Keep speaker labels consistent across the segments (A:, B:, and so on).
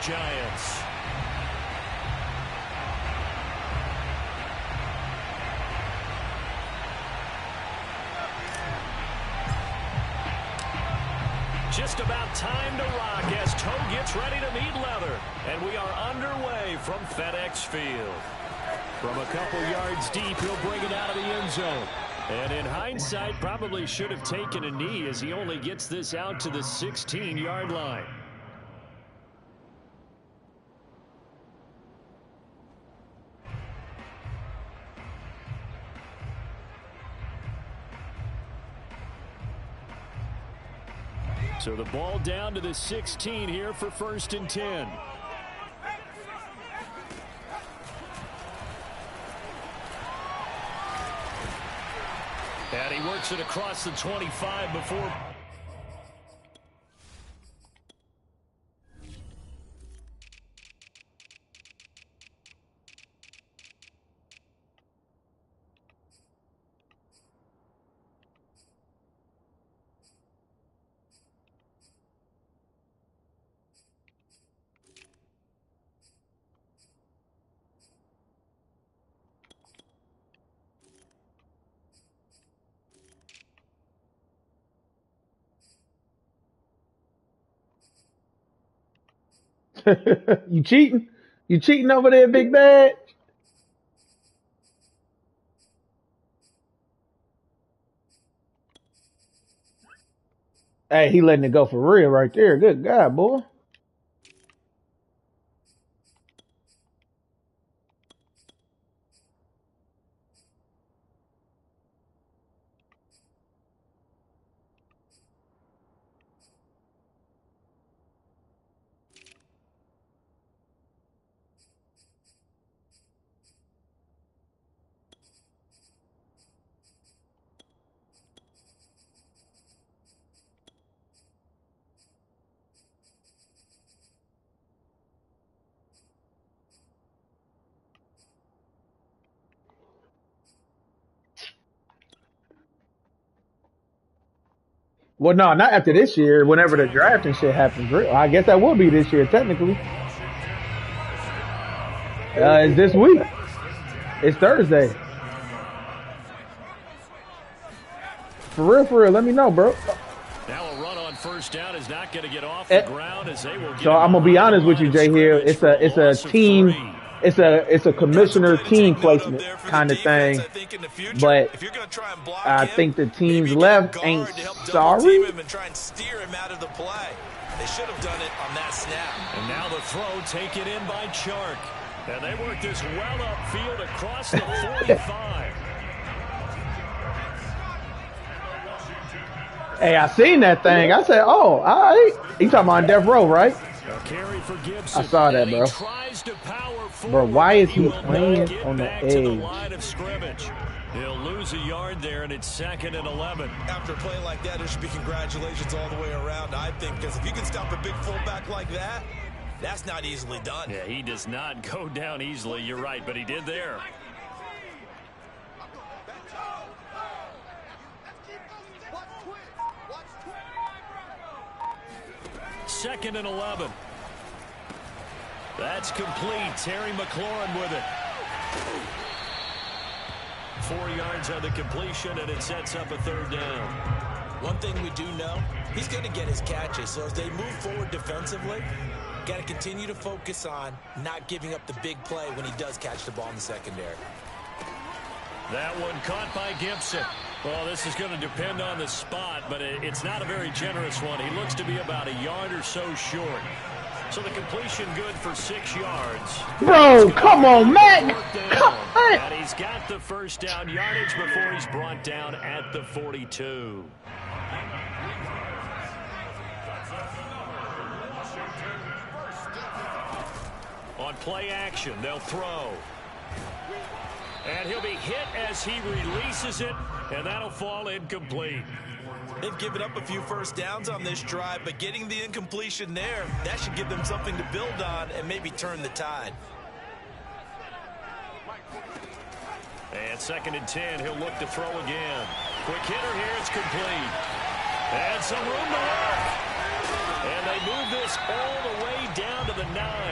A: Giants. Just about time to rock as Toe gets ready to meet leather. And we are underway from FedEx Field. From a couple yards deep, he'll bring it out of the end zone. And in hindsight, probably should have taken a knee as he only gets this out to the 16-yard line. So the ball down to the 16 here for 1st and 10. And he works it across the 25 before.
B: You cheating? You cheating over there, Big Bad? Hey, he letting it go for real right there. Good God, boy. Well, no, not after this year. Whenever the draft and shit happens, I guess that will be this year, technically. It's this week. It's Thursday. For real, let me know, bro.
A: Now a run on 1st down is not going to get off the ground as they will get.
B: So I'm gonna be honest with you, Jay. Here, it's a team. It's a commissioner team placement kind of thing, but I think the teams left ain't sorry.
C: They should have done it on that snap.
A: And now the throw taken in by Chark. And they work this well upfield across the 45.
B: Hey, I seen that thing. I said, oh, all right. You talking about Death Row, right?
A: Carry for Gibson.
B: I saw that, bro. Bro, why is he playing on the edge?
A: He'll lose a yard there, and it's 2nd and 11.
C: After playing like that, there should be congratulations all the way around, I think, because if you can stop a big fullback like that, that's not easily done.
A: Yeah, he does not go down easily. You're right, but he did there. Second and 11. That's complete. Terry McLaurin with it. 4 yards on the completion, and it sets up a 3rd down.
C: One thing we do know, he's going to get his catches. So as they move forward defensively, got to continue to focus on not giving up the big play when he does catch the ball in the secondary.
A: That one caught by Gibson. Well, this is going to depend on the spot, but it's not a very generous one. He looks to be about a yard or so short. So the completion good for 6 yards.
B: Bro, come on, Matt. Come on.
A: And he's got the 1st down yardage before he's brought down at the 42. On play action, they'll throw. And he'll be hit as he releases it, and that'll fall incomplete.
C: They've given up a few 1st downs on this drive, but getting the incompletion there, that should give them something to build on and maybe turn the tide.
A: And 2nd and 10, he'll look to throw again. Quick hitter here, it's complete. And some room to work. And they move this all the way down to the 9.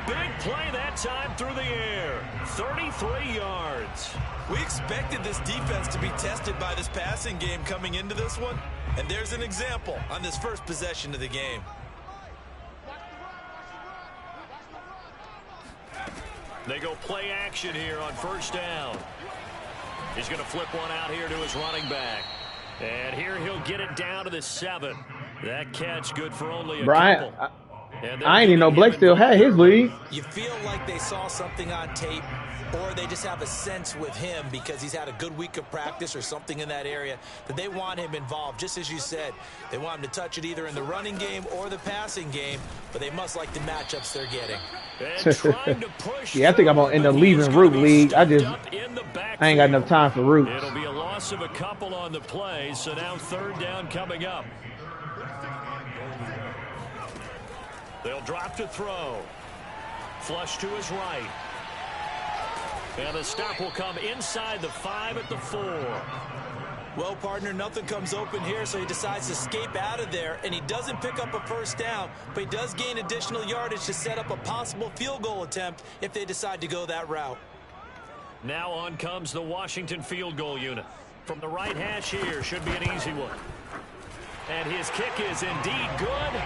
A: big play that time through the air. 33 yards.
C: We expected this defense to be tested by this passing game coming into this one. And there's an example on this first possession of the game.
A: They go play action here on first down. He's going to flip one out here to his running back. And here he'll get it down to the 7. That catch good for only a couple.
B: I ain't even know Blake still had his lead.
C: You feel like they saw something on tape, or they just have a sense with him because he's had a good week of practice or something in that area that they want him involved. Just as you said, they want him to touch it either in the running game or the passing game, but they must like the matchups they're getting.
B: Yeah, I think I'm gonna end up leaving Root League. I ain't got enough time for Root.
A: It'll be a loss of a couple on the play, so now third down coming up. They'll drop to throw. Flush to his right. And the stop will come inside the 5 at the 4.
C: Well, partner, nothing comes open here, so he decides to escape out of there, and he doesn't pick up a first down, but he does gain additional yardage to set up a possible field goal attempt if they decide to go that route.
A: Now on comes the Washington field goal unit. From the right hash here, should be an easy one. And his kick is indeed good.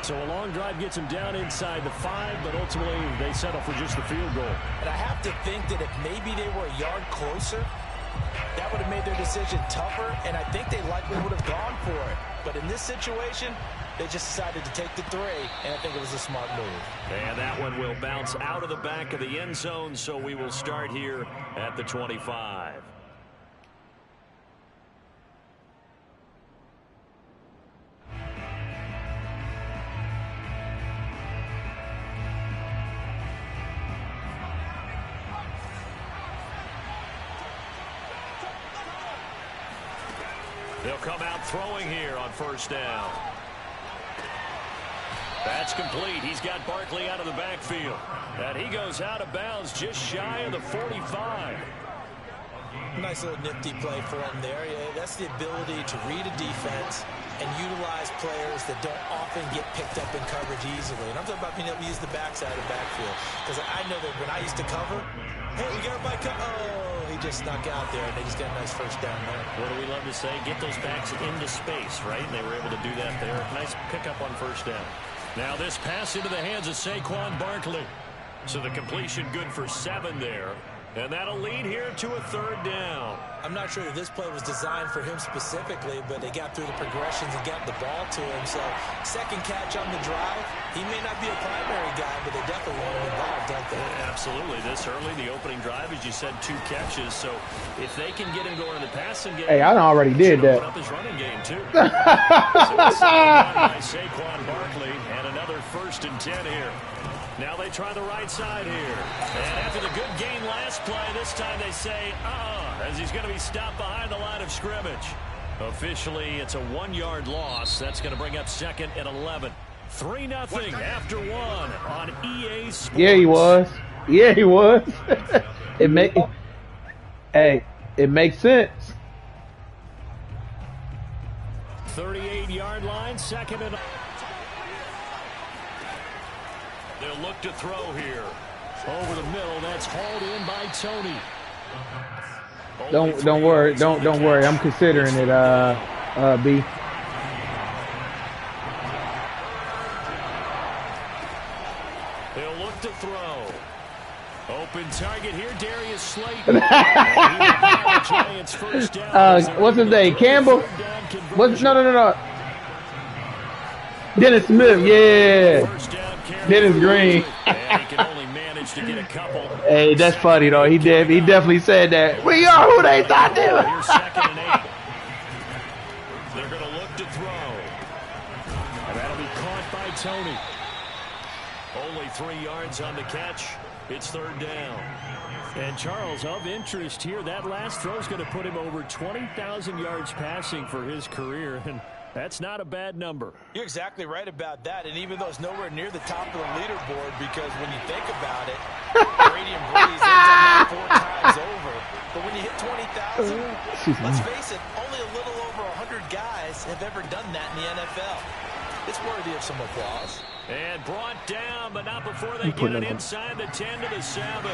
A: So a long drive gets him down inside the 5, but ultimately they settle for just the field goal.
C: And I have to think that if maybe they were a yard closer, that would have made their decision tougher, and I think they likely would have gone for it. But in this situation, they just decided to take the 3, and I think it was a smart move.
A: And that one will bounce out of the back of the end zone, so we will start here at the 25. They'll come out throwing here on first down. That's complete. He's got Barkley out of the backfield. And he goes out of bounds just shy of the 45.
C: Nice little nifty play for him there. Yeah, that's the ability to read a defense and utilize players that don't often get picked up in coverage easily. And I'm talking about being able to use the backside of the backfield. Because I know that when I used to cover, hey, we got everybody oh, he just snuck out there, and they just got a nice first down there.
A: What do we love to say? Get those backs into space, right? And they were able to do that there. Nice pickup on first down. Now this pass into the hands of Saquon Barkley. So the completion good for 7 there. And that'll lead here to a third down.
C: I'm not sure that this play was designed for him specifically, but they got through the progressions and got the ball to him. So second catch on the drive. He may not be a primary guy, but they definitely want him involved, don't they?
A: Yeah, absolutely. This early, the opening drive, as you said, 2 catches. So if they can get him going in the passing game,
B: hey, I already did that.
A: Up his running game too. So it's by Saquon Barkley, and another 1st and 10 here. Now they try the right side here. And after the good gain last play, this time they say, as he's going to be stopped behind the line of scrimmage. Officially, it's a 1-yard loss. That's going to bring up 2nd and 11. 3-0 after 1 on EA Sports.
B: Yeah, he was. Yeah, he was. It makes sense.
A: 38-yard line, 2nd and... They'll look to throw here. Over the middle, that's hauled in by Tony.
B: Don't worry. Don't worry. I'm considering it, B.
A: They'll look to throw. Open target here, Darius Slayton. Giants first down.
B: What's his name? Campbell? No. Dennis Smith, yeah. Dennis Green.
A: And he can only manage to get a couple.
B: Hey, that's funny though. He definitely said that. We are who they thought they were.
A: Here's 2nd and 8. They're going to look to throw. And that'll be caught by Tony. Only 3 yards on the catch. It's 3rd down. And Charles, of interest here, that last throw is going to put him over 20,000 yards passing for his career. And that's not a bad number.
C: You're exactly right about that. And even though it's nowhere near the top of the leaderboard, because when you think about it, Brady and Breeze, they've done that 4 times over. But when you hit 20,000, let's face it, only a little over 100 guys have ever done that in the NFL. It's worthy of some applause.
A: And brought down, but not before they get it inside the 10 to the 7.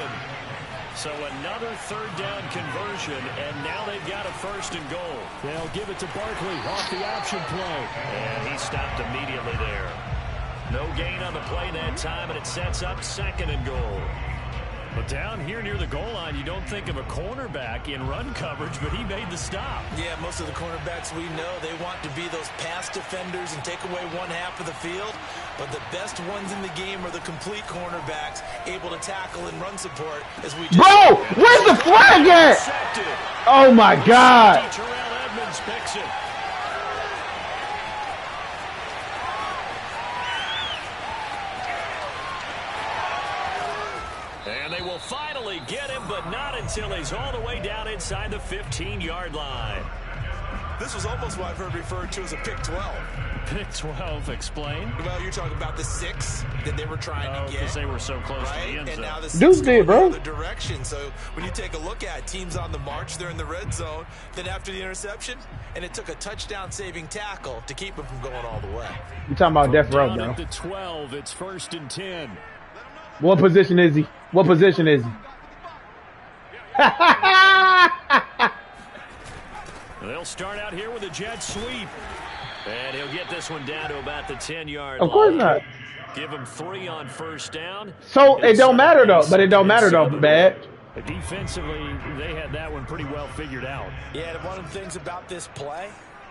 A: So another third down conversion, and now they've got a first and goal.
D: They'll give it to Barkley off the option play.
A: And he stopped immediately there. No gain on the play that time, and it sets up second and goal.
D: But down here near the goal line, you don't think of a cornerback in run coverage, but he made the stop.
C: Yeah, most of the cornerbacks we know, they want to be those pass defenders and take away one half of the field. But the best ones in the game are the complete cornerbacks, able to tackle and run support. As we just
B: Bro, where's the flag at? Oh, my God.
A: Terrell Edmonds picks it. And they will finally get him, but not until he's all the way down inside the 15-yard line.
C: This was almost what I've heard referred to as a pick 12.
D: Pick 12, explain.
C: Well, you're talking about the 6 that they were trying to get.
D: Because they were so close to the end zone.
C: And now the 6
B: Deuce did, bro.
C: the other direction. So when you take a look at teams on the march, they're in the red zone. Then after the interception, and it took a touchdown-saving tackle to keep him from going all the way.
B: You talking about DeathRow, bro?
D: At the 12, it's 1st and 10.
B: What position is he? What position is he?
A: They'll start out here with a jet sweep. And he'll get this one down to about the 10-yard line.
B: Of course not.
A: Give him 3 on first down.
B: So it don't matter, though. But it don't matter, though, bad.
D: Defensively, they had that one pretty well figured out.
C: Yeah, and one of the things about this play,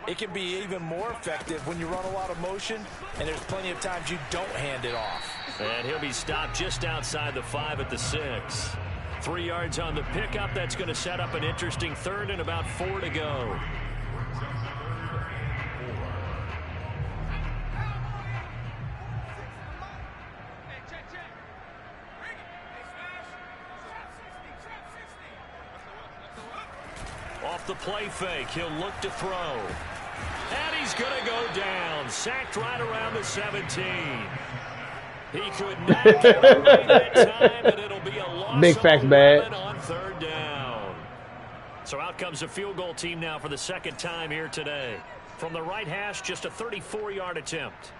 C: it can be even more effective when you run a lot of motion, and there's plenty of times you don't hand it off.
A: And he'll be stopped just outside the 5 at the 6. 3 yards on the pickup. That's going to set up an interesting third and about 4 to go. Off the play fake, he'll look to throw. And he's going to go down. Sacked right around the 17. He could not get away that time, and it'll be a loss
B: Big facts, bad.
A: on third down. So out comes the field goal team now for the second time here today. From the right hash, just a 34-yard attempt.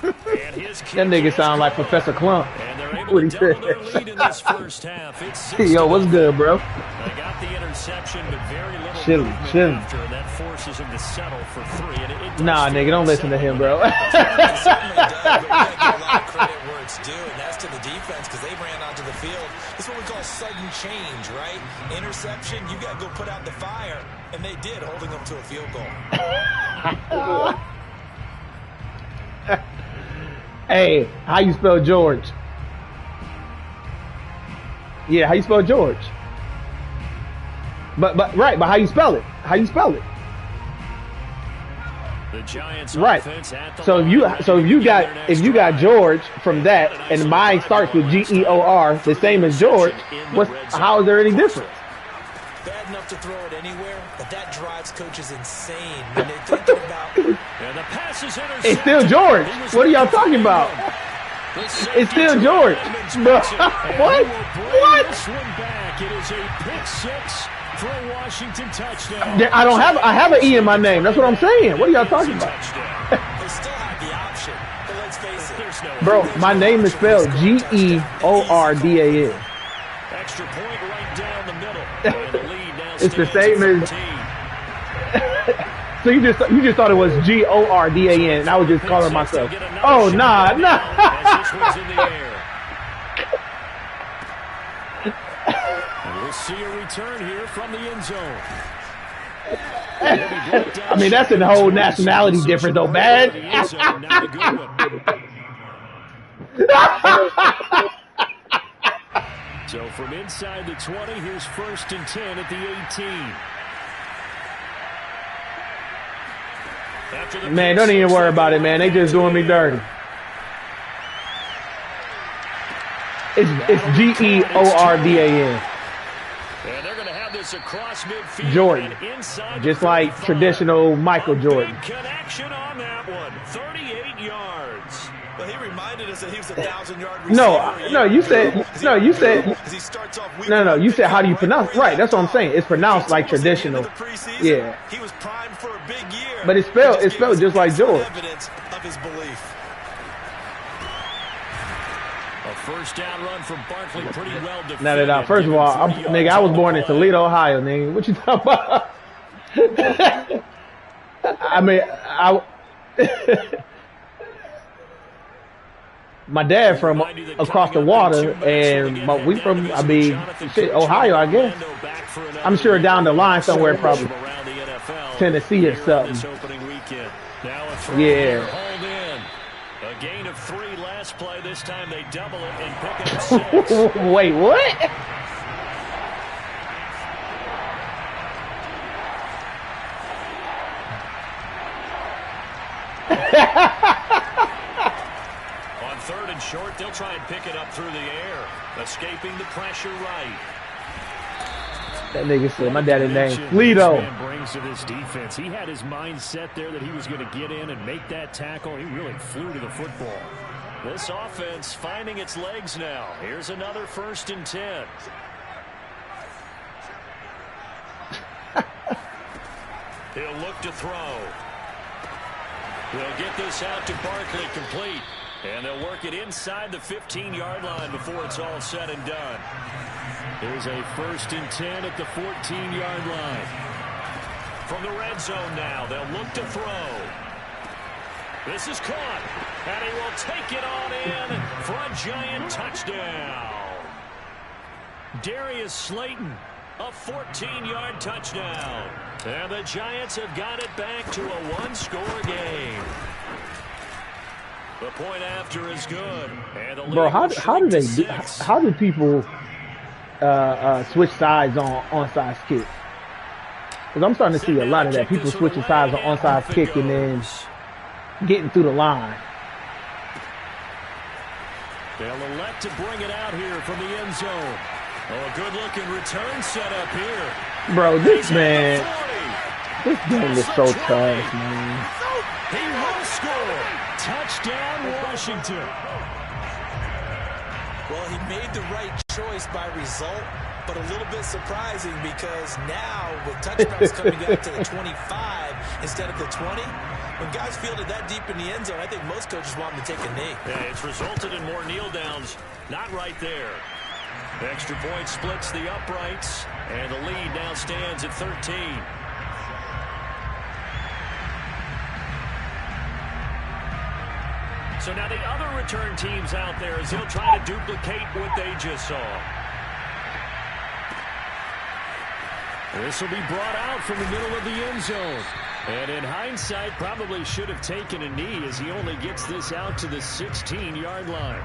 A: And his
B: That nigga sound like Professor Clump.
A: And they're able
B: What
A: to
B: he
A: double
B: said.
A: their lead in this first half. It's 6
B: Yo, what's good, bro?
A: They got the interception, but very little
B: Chillin',
A: movement
B: chillin'.
A: after, and that forces him to settle for 3. And it
B: Nah, nigga, don't listen to him, bro.
C: It certainly does, but you got to give a lot of credit where it's due, and that's to the defense because they ran onto the field. This is what we call sudden change, right? Interception, you got to go put out the fire, and they did, holding them to a field goal.
B: Hey, how you spell George? Yeah, how you spell George? But how you spell it? How you spell it?
A: The Giants
B: Right.
A: offense at the
B: So
A: line,
B: if you got George from that, and mine starts with G-E-O-R, the same as George, how is there any difference?
C: Bad enough to throw it anywhere, but that drives coaches insane when they're thinking about.
A: And the pass is intercepted.
B: It's still George. What are y'all talking about? It's still George. Bro, what? What?
D: This one back. It is a pick 6 for a Washington touchdown.
B: I have an E in my name. That's what I'm saying. What are y'all talking about?
C: They still have the option, but let's face it.
A: There's no
B: Bro, my name is spelled Geordan.
A: extra point right down the middle. And the lead now
B: It's the
A: stands
B: same
A: at
B: as-
A: 13.
B: So you just thought it was Gordan, and I was just calling myself. Oh, nah.
A: As this one's in the air. And we'll see a return here from the end zone.
B: I mean, that's a whole nationality difference, though, bad.
A: The end zone, not a good one. So from inside the 20, here's 1st and 10 at the 18. After the
B: Man, don't even worry about it, man. They just doing me dirty. It's Geordan.
A: And they're going to have this across midfield.
B: Jordan.
A: And inside
B: Just
A: the
B: like
A: 35.
B: traditional Michael
A: A
B: Jordan.
A: big connection on that one. 38 yards.
C: Well, he reminded us that he was a 1,000-yard receiver.
B: No, you said. You said, how do you pronounce? Right, that's what I'm saying. It's pronounced like traditional. Yeah.
C: He was primed for a big year.
B: But it's spelled just like George.
C: Evidence of his belief.
A: A first down run from Barkley, pretty well defended.
B: Not at all. First of all, nigga, I was born in Toledo, Ohio, nigga. What you talking about? I mean, my dad from across the water, and we from, Ohio, I guess. I'm sure down the line somewhere, probably Tennessee or something. Yeah.
A: A gain of 3 last play. This time they double it and pick up 6.
B: Wait, what?
A: On 3rd and short, they'll try and pick it up through the air, escaping the pressure right.
B: That nigga said my daddy's name Lito.
D: Brings to this defense. He had his mind set there that he was going to get in and make that tackle. He really flew to the football.
A: This offense finding its legs now. Here's another 1st and 10. He'll look to throw. He'll get this out to Barkley, complete. And they'll work it inside the 15-yard line before it's all said and done. Here's a 1st and 10 at the 14-yard line. From the red zone now, they'll look to throw. This is caught, and he will take it on in for a Giant touchdown. Darius Slayton, a 14-yard touchdown. And the Giants have got it back to a 1-score game. The point after is good. And
B: bro, how do people switch sides on onside kick? Because I'm starting to see a lot of that. People switching sides on onside kick and then getting through the line.
A: They'll elect to bring it out here from the end zone. Oh, a good-looking return set up here.
B: Bro, this game is so trash, man.
A: He will score. Touchdown, Washington.
C: Well, he made the right choice by result, but a little bit surprising because now with touchdowns coming out to the 25 instead of the 20, when guys field it that deep in the end zone, I think most coaches want them to take a knee.
A: Yeah, it's resulted in more kneel downs. Not right there. The extra point splits the uprights, and the lead now stands at 13. So now the other return teams out there as they'll try to duplicate what they just saw. This will be brought out from the middle of the end zone. And in hindsight, probably should have taken a knee as he only gets this out to the 16-yard line.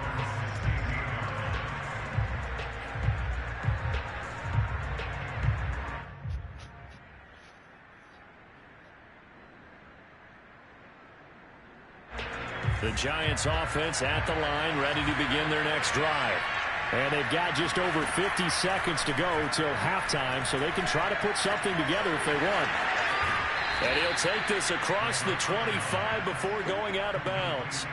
A: The Giants offense at the line, ready to begin their next drive. And they've got just over 50 seconds to go till halftime, so they can try to put something together if they want. And he'll take this across the 25 before going out of bounds.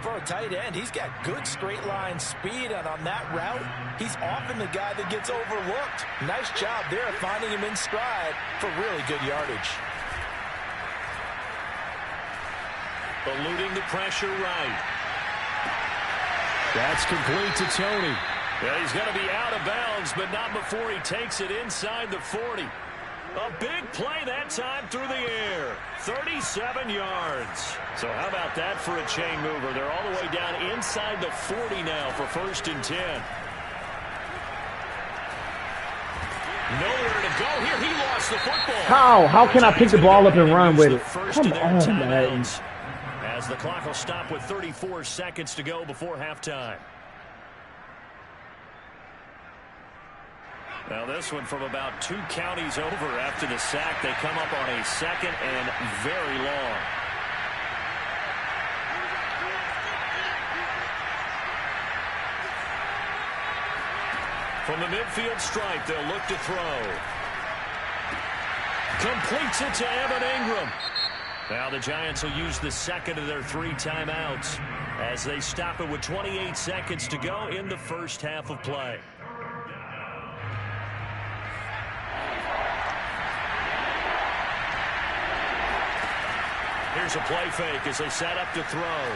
C: For a tight end, he's got good straight line speed, and on that route, he's often the guy that gets overlooked. Nice job there of finding him in stride for really good yardage.
A: Eluding the pressure right. That's complete to Tony. Yeah, he's going to be out of bounds, but not before he takes it inside the 40. A big play that time through the air. 37 yards. So how about that for a chain mover? They're all the way down inside the 40 now for 1st and 10. Nowhere to go here. He lost the football.
B: How can I pick the ball up and run with it? Come on, man.
A: As the clock will stop with 34 seconds to go before halftime. Now this one from about 2 counties over after the sack. They come up on a 2nd and very long. From the midfield stripe, they'll look to throw. Completes it to Evan Ingram. Now the Giants will use the second of their 3 timeouts as they stop it with 28 seconds to go in the first half of play. Here's a play fake as they set up to throw.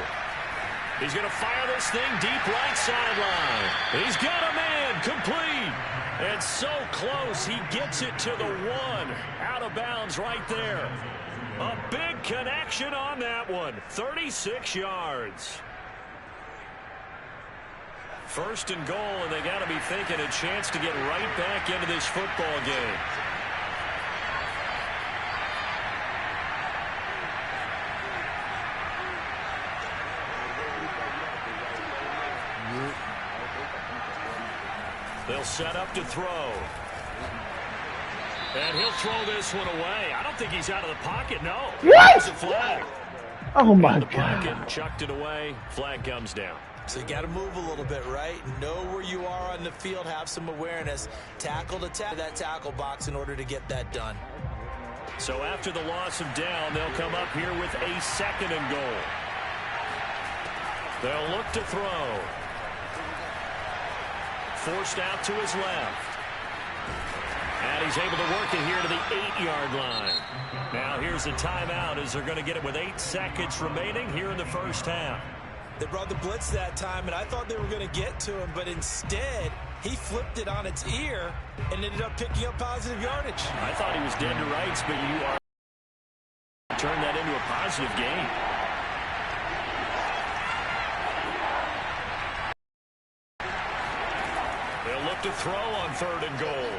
A: He's going to fire this thing deep right sideline. He's got a man complete. And so close, he gets it to the 1. Out of bounds right there. A big connection on that one. 36 yards. First and goal, and they got to be thinking a chance to get right back into this football game. They'll set up to throw. And he'll throw this one away. I don't think he's out of the pocket, no.
B: What?
A: There's a flag.
B: Oh, my
A: God.
B: God.
A: Chucked it away. Flag comes down.
C: So you got to move a little bit, right? Know where you are on the field. Have some awareness. Tackle to that tackle box in order to get that done.
A: So after the loss of down, they'll come up here with a second and goal. They'll look to throw. Forced out to his left. And he's able to work it here to the 8-yard line. Now here's a timeout as they're going to get it with 8 seconds remaining here in the first half.
C: They brought the blitz that time, and I thought they were going to get to him, but instead he flipped it on its ear and ended up picking up positive yardage.
A: I thought he was dead to rights, but you are turn that into a positive gain. They'll look to throw on 3rd and goal.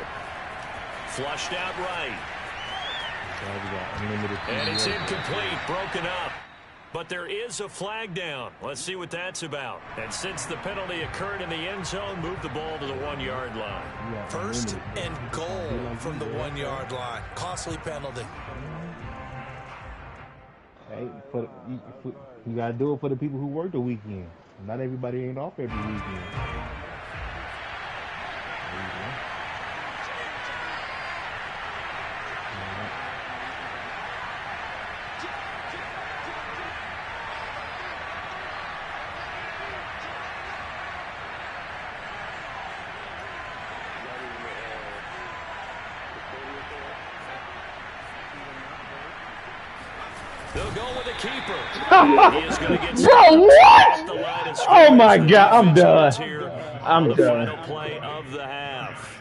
A: Flushed out right. And it's incomplete, broken up. But there is a flag down. Let's see what that's about. And since the penalty occurred in the end zone, move the ball to the 1-yard line.
C: First and goal from the 1-yard line. Costly penalty.
E: Hey, you got to do it for the people who work the weekend. Not everybody ain't off every weekend.
A: They'll go with a keeper. He is going to get
B: Bro, what? Oh, my God. I'm done. I'm done.
A: Final play of the half.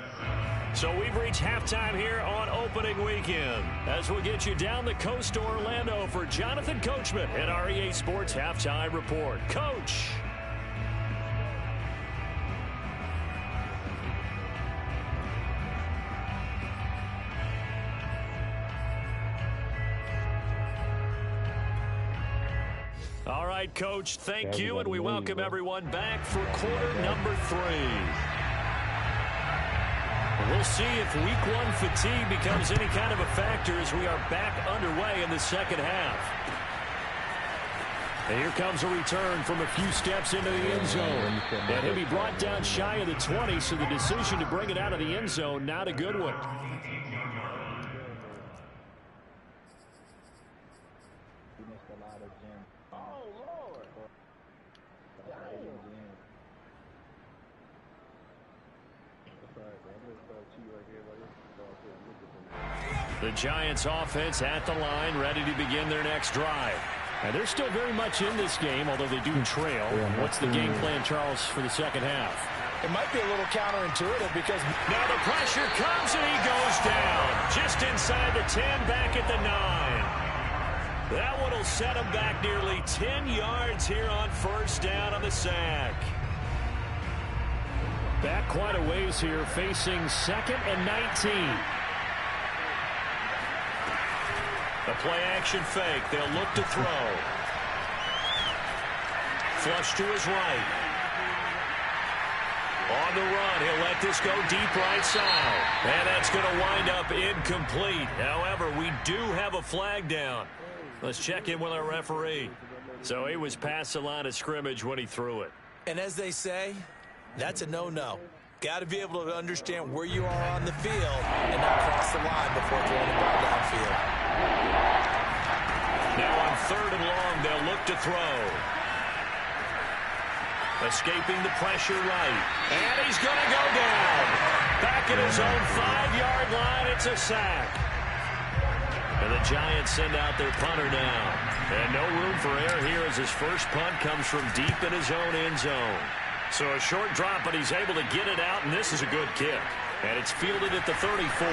A: So we've reached halftime here on opening weekend. As we'll get you down the coast to Orlando for Jonathan Coachman at our EA Sports Halftime Report. Coach. All right, Coach, thank you, and we welcome everyone back for quarter number 3. We'll see if week 1 fatigue becomes any kind of a factor as we are back underway in the second half. And here comes a return from a few steps into the end zone. And he'll be brought down shy of the 20, so the decision to bring it out of the end zone, not a good one. The Giants offense at the line, ready to begin their next drive. Now, they're still very much in this game, although they do trail. What's the game plan, Charles, for the second half?
C: It might be a little counterintuitive because
A: now the pressure comes and he goes down. Just inside the 10, back at the 9. That one will set him back nearly 10 yards here on first down on the sack. Back quite a ways here, facing 2nd and 19. The play-action fake. They'll look to throw. Flush to his right. On the run, he'll let this go deep right side. And that's going to wind up incomplete. However, we do have a flag down. Let's check in with our referee. So he was past the line of scrimmage when he threw it.
C: And as they say, that's a no-no. Got to be able to understand where you are on the field and not cross the line before throwing the ball downfield.
A: Now 3rd and long. They'll look to throw. Escaping the pressure right. And he's going to go down. Back at his own 5-yard line. It's a sack. And the Giants send out their punter now. And no room for error here as his first punt comes from deep in his own end zone. So a short drop, but he's able to get it out, and this is a good kick. And it's fielded at the 34.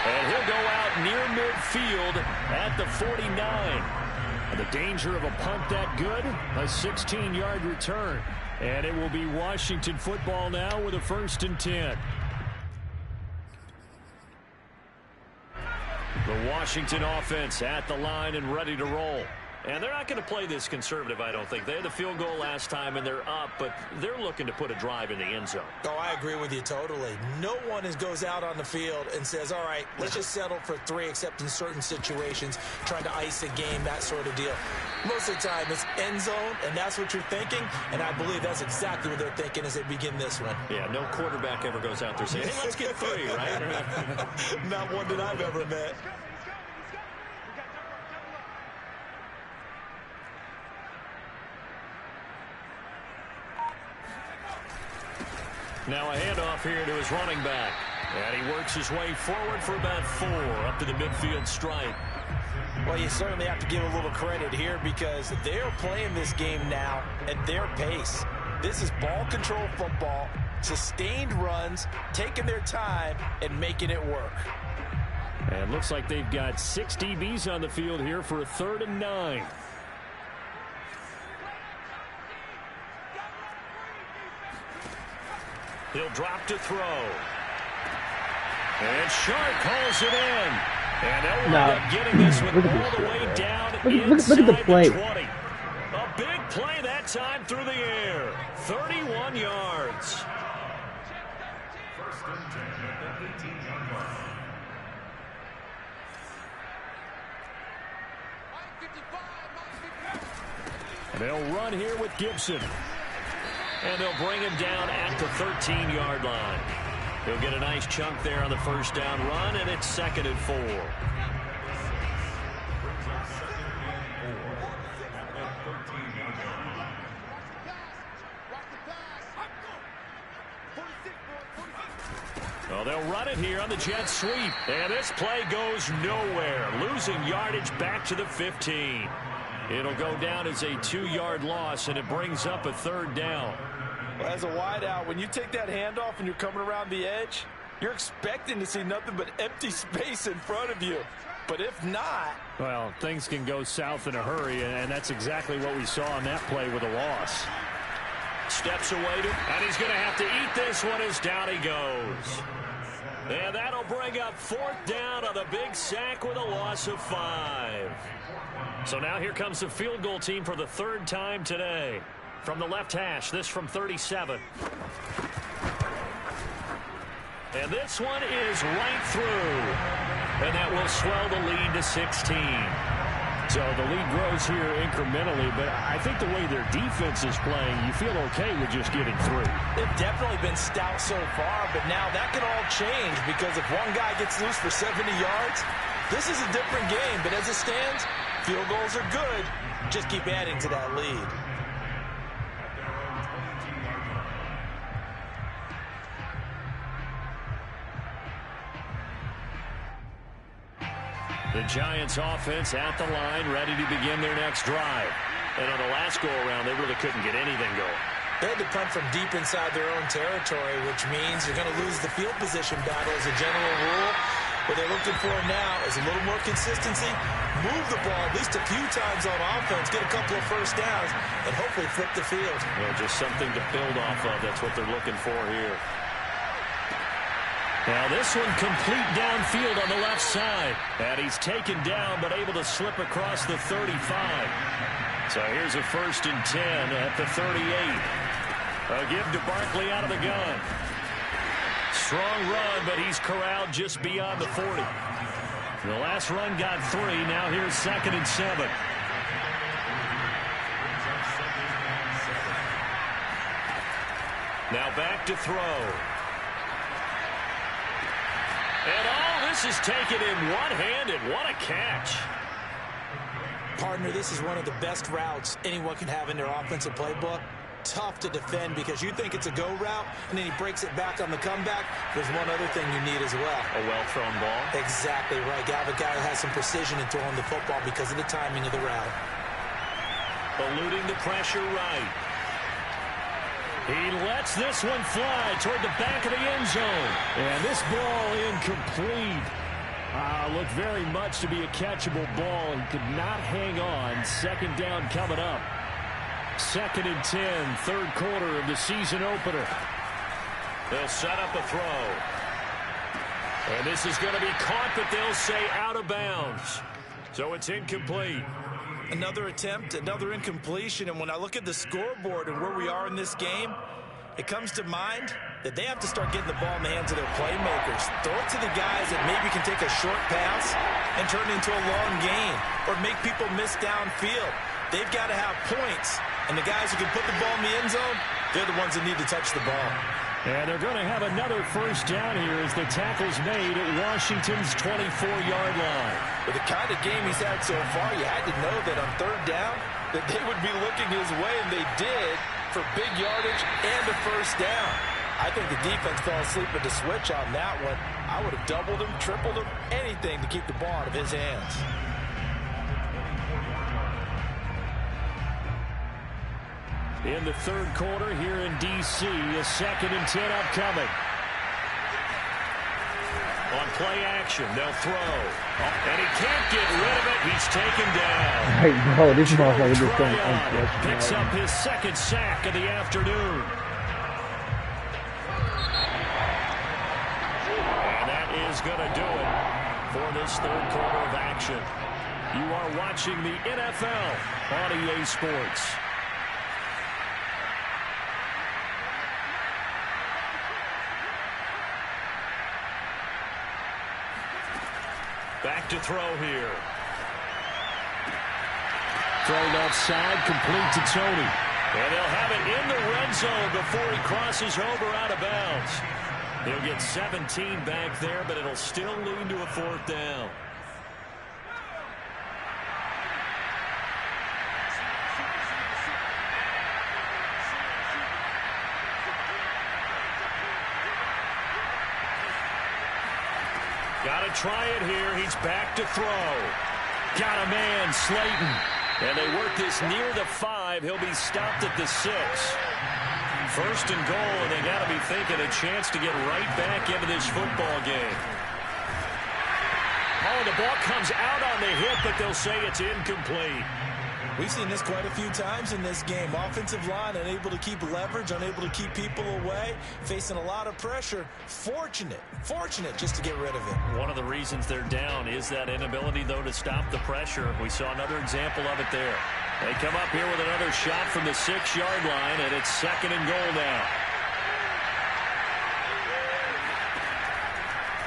A: And he'll go out near midfield at the 49. And the danger of a punt that good, a 16-yard return. And it will be Washington football now with a 1st and 10. The Washington offense at the line and ready to roll. And they're not going to play this conservative, I don't think. They had the field goal last time, and they're up, but they're looking to put a drive in the end zone.
C: Oh, I agree with you totally. No one goes out on the field and says, all right, let's just settle for 3, except in certain situations, trying to ice a game, that sort of deal. Most of the time, it's end zone, and that's what you're thinking, and I believe that's exactly what they're thinking as they begin this one.
A: Yeah, no quarterback ever goes out there saying, hey, let's get 3, right?
C: Not one that I've ever met.
A: Now a handoff here to his running back. And he works his way forward for about 4 up to the midfield stripe.
C: Well, you certainly have to give a little credit here because they're playing this game now at their pace. This is ball control football, sustained runs, taking their time, and making it work.
D: And looks like they've got 6 DBs on the field here for a 3rd and 9.
A: He'll drop to throw. And Sharp calls it in. And they'll wind up getting this one all the way down inside
B: look at the play.
A: 20. A big play that time through the air. 31 yards.
D: They'll run here with Gibson.
A: And they'll bring him down at the 13-yard line. He'll get a nice chunk there on the first down run, and it's 2nd and 4. Well, they'll run it here on the jet sweep. And this play goes nowhere. Losing yardage back to the 15. It'll go down as a 2-yard loss, and it brings up a 3rd down.
C: Well, as a wideout, when you take that handoff and you're coming around the edge, you're expecting to see nothing but empty space in front of you. But if not...
D: Well, things can go south in a hurry, and that's exactly what we saw on that play with a loss.
A: Steps away and he's going to have to eat this one as down he goes. And that'll bring up 4th down on the big sack with a loss of 5. So now here comes the field goal team for the 3rd time today. From the left hash, this from 37. And this one is right through. And that will swell the lead to 16.
D: So the lead grows here incrementally, but I think the way their defense is playing, you feel okay with just getting 3.
C: They've definitely been stout so far, but now that can all change because if one guy gets loose for 70 yards, this is a different game. But as it stands, field goals are good. Just keep adding to that lead.
A: The Giants offense at the line, ready to begin their next drive. And on the last go-around, they really couldn't get anything going.
C: They had to punt from deep inside their own territory, which means you're going to lose the field position battle as a general rule. What they're looking for now is a little more consistency, move the ball at least a few times on offense, get a couple of first downs, and hopefully flip the field.
A: Well, just something to build off of. That's what they're looking for here. Now this one complete downfield on the left side. And he's taken down but able to slip across the 35. So here's a 1st and 10 at the 38. A give to Barkley out of the gun. Strong run, but he's corralled just beyond the 40. The last run got 3. Now here's 2nd and 7. Now back to throw. And this is taken in one-handed. What a catch.
C: Partner, this is one of the best routes anyone can have in their offensive playbook. Tough to defend because you think it's a go route, and then he breaks it back on the comeback. There's one other thing you need as well.
A: A well-thrown ball.
C: Exactly right. You have a guy who has some precision in throwing the football because of the timing of the route.
A: Eluding the pressure right. He lets this one fly toward the back of the end zone. And this ball incomplete. Looked very much to be a catchable ball and could not hang on. Second down coming up. 2nd and 10, third quarter of the season opener. They'll set up a throw. And this is going to be caught, but they'll say out of bounds. So it's incomplete.
C: Another attempt, another incompletion, and when I look at the scoreboard and where we are in this game, it comes to mind that they have to start getting the ball in the hands of their playmakers. Throw it to the guys that maybe can take a short pass and turn it into a long gain or make people miss downfield. They've got to have points, and the guys who can put the ball in the end zone, they're the ones that need to touch the ball.
A: And they're going to have another first down here as the tackle's made at Washington's 24-yard line.
C: With the kind of game he's had so far, you had to know that on third down that they would be looking his way, and they did for big yardage and a first down. I think the defense fell asleep at the switch on that one. I would have doubled him, tripled him, anything to keep the ball out of his hands.
A: In the third quarter here in D.C., a 2nd and 10 upcoming. On play action, they'll throw. And he can't get rid of it. He's taken down.
B: Hey, bro, this motherfucker just going
A: picks up his 2nd sack of the afternoon. And that is going to do it for this third quarter of action. You are watching the NFL on EA Sports. Back to throw here. Thrown outside, complete to Tony. And they'll have it in the red zone before he crosses over out of bounds. He'll get 17 back there, but it'll still lead to a 4th down. Got to try it here. He's back to throw. Got a man, Slayton. And they work this near the 5. He'll be stopped at the 6. 1st and goal, and they got to be thinking a chance to get right back into this football game. Oh, the ball comes out on the hit, but they'll say it's incomplete.
C: We've seen this quite a few times in this game. Offensive line unable to keep leverage, unable to keep people away, facing a lot of pressure. Fortunate just to get rid of it.
A: One of the reasons they're down is that inability, though, to stop the pressure. We saw another example of it there. They come up here with another shot from the 6-yard line, and it's 2nd and goal now.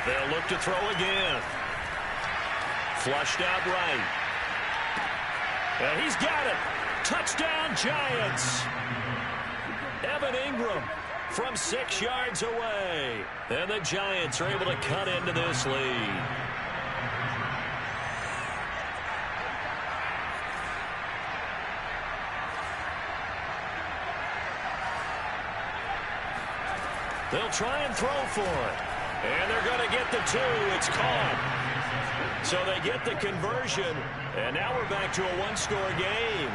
A: They'll look to throw again. Flushed out right. And he's got it. Touchdown, Giants. Evan Ingram from 6 yards away. And the Giants are able to cut into this lead. They'll try and throw for it. And they're going to get the 2. It's caught. So they get the conversion, and now we're back to a one-score game.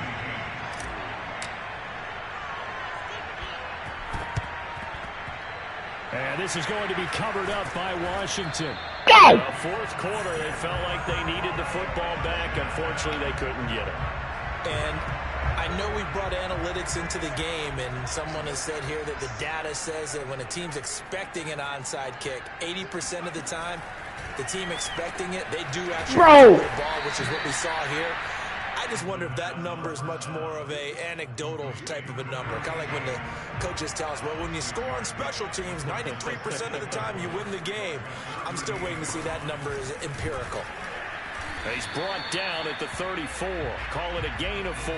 A: And this is going to be covered up by Washington.
B: Go!
A: Fourth quarter, they felt like they needed the football back. Unfortunately, they couldn't get it.
C: And I know we brought analytics into the game, and someone has said here that the data says that when a team's expecting an onside kick, 80% of the time, the team expecting it, they do actually throw the ball, which is what we saw here. I just wonder if that number is much more of a anecdotal type of a number. Kind of like when the coaches tell us, well, when you score on special teams, 93% of the time you win the game. I'm still waiting to see that number is empirical.
A: He's brought down at the 34. Call it a gain of 4.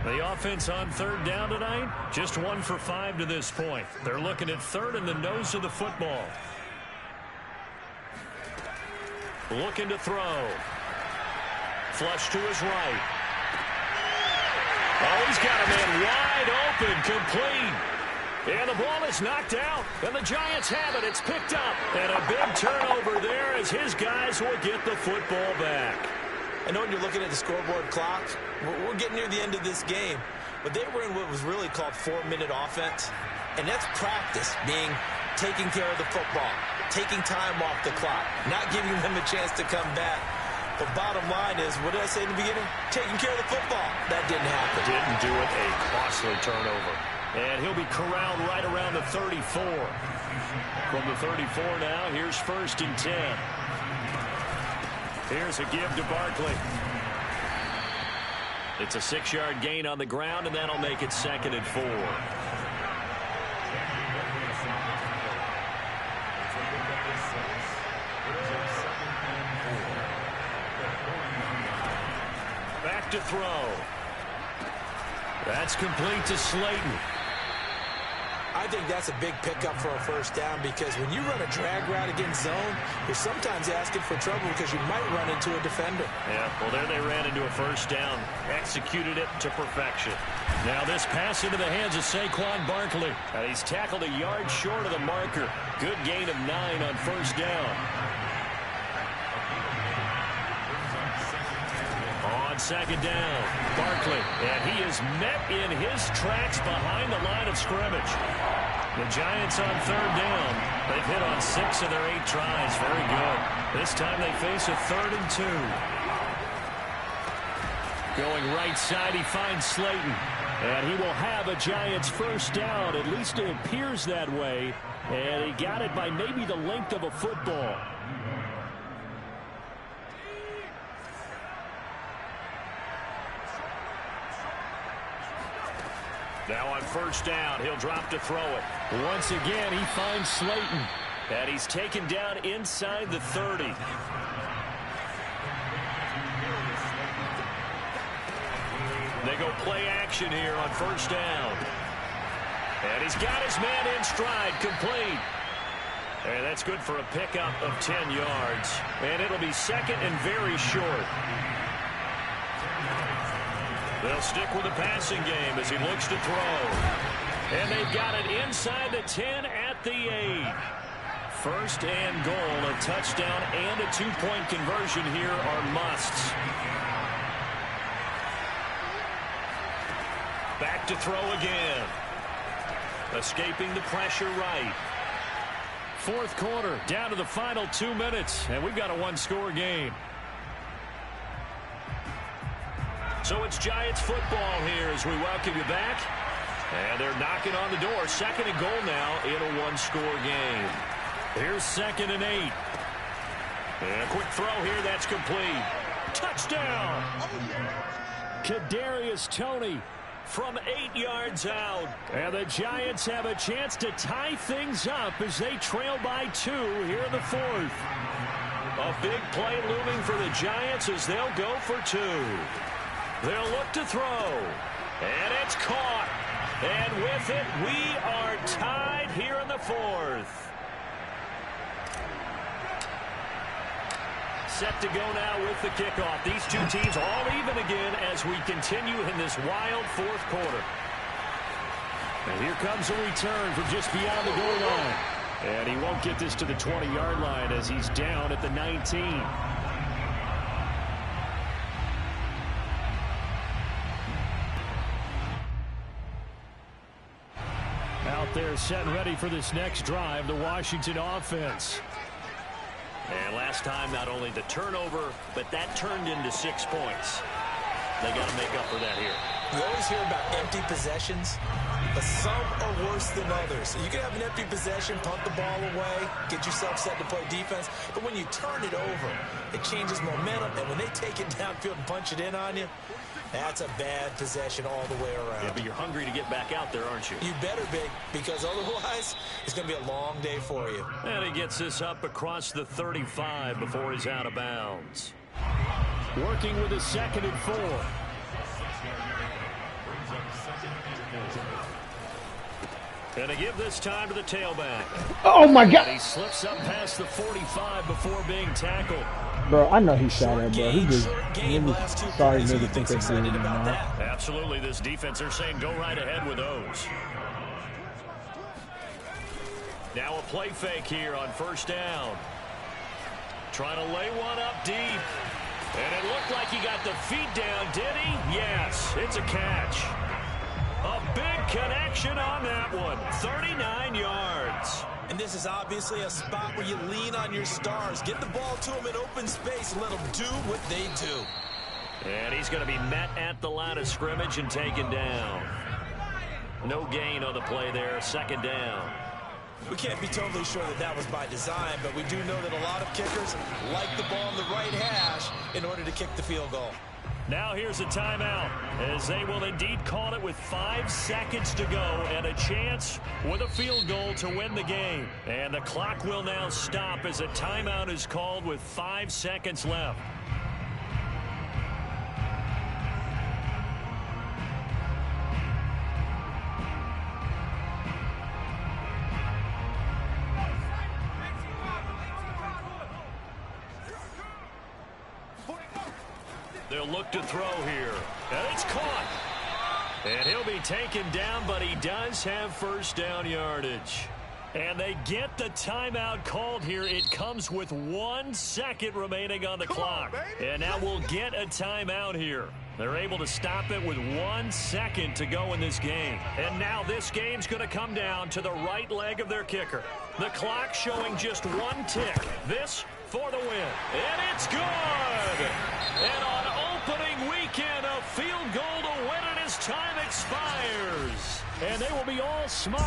A: The offense on third down tonight, just 1 for 5 to this point. They're looking at third and the nose of the football. Looking to throw. Flush to his right. Oh, he's got a man wide open, complete. And the ball is knocked out, and the Giants have it. It's picked up, and a big turnover there as his guys will get the football back.
C: I know when you're looking at the scoreboard clock, we're getting near the end of this game, but they were in what was really called 4-minute offense, and that's practice, being taking care of the football, taking time off the clock, not giving them a chance to come back. The bottom line is, what did I say in the beginning? Taking care of the football. That didn't happen.
A: Didn't do it. A costly turnover. And he'll be corralled right around the 34. From the 34 now, here's 1st and 10. Here's a give to Barkley. It's a 6-yard gain on the ground, and that'll make it 2nd and 4. Back to throw. That's complete to Slayton.
C: I think that's a big pickup for a 1st down, because when you run a drag route against zone, you're sometimes asking for trouble because you might run into a defender.
A: Yeah, well, there they ran into a 1st down. Executed it to perfection. Now this pass into the hands of Saquon Barkley. And he's tackled a yard short of the marker. Good gain of 9 on 1st down. On 2nd down, Barkley, and he is met in his tracks behind the line of scrimmage. The Giants on 3rd down. They've hit on 6 of their 8 tries. Very good. This time they face a 3rd and 2. Going right side, he finds Slayton. And he will have a Giants 1st down. At least it appears that way. And he got it by maybe the length of a football. Now on 1st down, he'll drop to throw it. Once again, he finds Slayton. And he's taken down inside the 30. They go play action here on 1st down. And he's got his man in stride, complete. And that's good for a pickup of 10 yards. And it'll be 2nd and very short. They'll stick with the passing game as he looks to throw. And they've got it inside the 10 at the 8. 1st and goal. A touchdown and a 2-point conversion here are musts. Back to throw again. Escaping the pressure right. 4th quarter, down to the final 2 minutes. And we've got a 1-score game. So it's Giants football here as we welcome you back. And they're knocking on the door. 2nd and goal now in a 1-score game. Here's 2nd and 8. And a quick throw here. That's complete. Touchdown. Kadarius Toney from 8 yards out. And the Giants have a chance to tie things up as they trail by 2 here in the 4th. A big play looming for the Giants as they'll go for 2. They'll look to throw. And it's caught. And with it, we are tied here in the 4th. Set to go now with the kickoff. These 2 teams all even again as we continue in this wild 4th quarter. And here comes a return from just beyond the goal line. And he won't get this to the 20-yard line as he's down at the 19. Out there set and ready for this next drive, the Washington offense. And last time, not only the turnover, but that turned into 6 points. They got to make up for that here.
C: You always hear about empty possessions, but some are worse than others. You can have an empty possession, punt the ball away, get yourself set to play defense, but when you turn it over, it changes momentum, and when they take it downfield and punch it in on you, that's a bad possession all the way around.
A: Yeah, but you're hungry to get back out there, aren't you?
C: You better be, because otherwise it's going to be a long day for you.
A: And he gets this up across the 35 before he's out of bounds. Working with his 2nd and 4. And to give this time to the tailback.
B: Oh, my God.
A: And he slips up past the 45 before being tackled.
B: Bro, I know he shot it, bro. He just sorry nigga think they're doing it now.
A: Absolutely, this defense are saying go right ahead with those. Now a play fake here on first down. Trying to lay one up deep. And it looked like he got the feet down, did he? Yes, it's a catch. A big connection on that one. 39 yards.
C: And this is obviously a spot where you lean on your stars. Get the ball to them in open space and let them do what they do.
A: And he's going to be met at the line of scrimmage and taken down. No gain on the play there. Second down.
C: We can't be totally sure that that was by design, but we do know that a lot of kickers like the ball in the right hash in order to kick the field goal.
A: Now here's a timeout, as they will indeed call it with 5 seconds to go and a chance with a field goal to win the game. And the clock will now stop as a timeout is called with 5 seconds left. They'll look to throw here. And it's caught. And he'll be taken down, but he does have first down yardage. And they get the timeout called here. It comes with 1 second remaining on the clock. And now we'll get a timeout here. They're able to stop it with 1 second to go in this game. And now this game's going to come down to the right leg of their kicker. The clock showing just 1 tick. This for the win. And it's good! And on opening weekend, a field goal to win it as time expires. And they will be all smart.